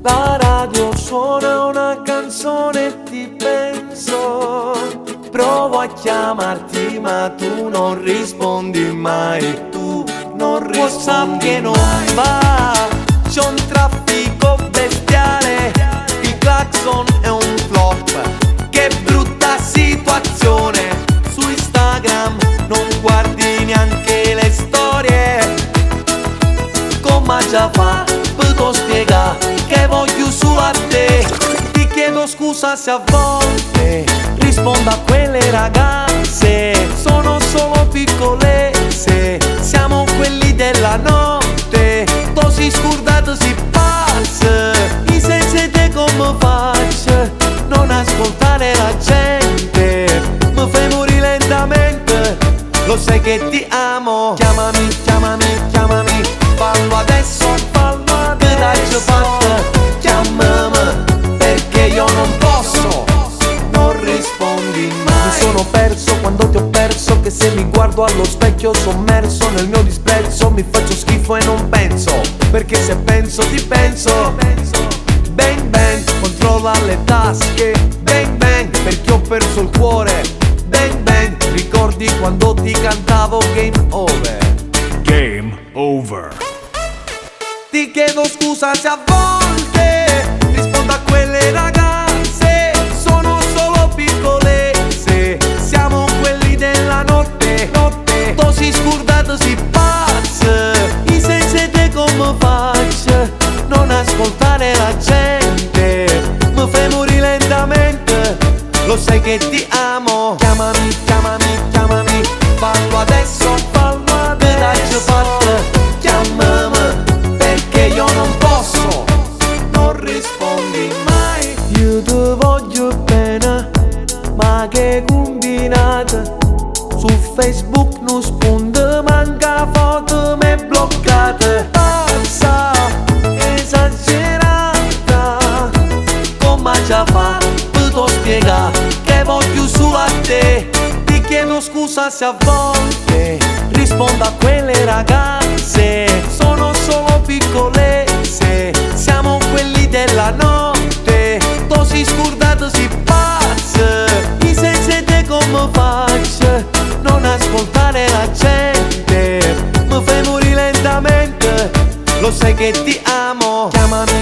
La radio suona una canzone e ti penso. Provo a chiamarti ma tu non rispondi mai. Tu non rispondi WhatsApp che non va, c'è un traffico bestiale, il clacson è un flop. Che brutta situazione, su Instagram non guardi neanche le storie. Come già fa, posso spiegare che voglio solo a te. Ti chiedo scusa se a volte rispondo a quelle ragazze. Sono solo piccole, se siamo quelli della notte. Tu si scordato si passa, e senza te come faccio? Non ascoltare la gente, mi fai morire lentamente. Lo sai che ti amo. Chiamami, chiamami, chiamami. Fallo adesso, fallo adesso. Che t'hai fatto? Chiamami, perché io non posso. Non rispondi mai. Mi sono perso quando ti ho perso, che se mi guardo allo specchio sommerso nel mio disprezzo mi faccio schifo e non penso, perché se penso ti penso. Bang bang, controlla le tasche. Bang bang, perché ho perso il cuore. Bang bang, ricordi quando ti cantavo Game Over? Game over. Ti chiedo scusa se a volte rispondo a quelle ragazze. Sono solo piccole, se siamo quelli della notte. Tu si scordato si pazza, e senza te come faccio? Non ascoltare la gente, mi fai morire lentamente. Lo sai che ti amo. Chiamami, chiamami, chiamami. Fallo adesso, fallo adesso. Che t'hai fatto? Chiamami, perché io non posso. Non rispondi mai. Io ti voglio bene, ma che combinata. Su Facebook non spunta, manca foto me bloccate. Pazza, esagerata, come già fa? Posso spiegare che voglio solo a te. Ti chiedo scusa se a volte rispondo a quelle ragazze. Sono solo piccole, se siamo quelli della notte. Tu si scordato si pazza, e senza te come faccio? Non ascoltare la gente, mi fai morire lentamente. Lo sai che ti amo. Chiamami,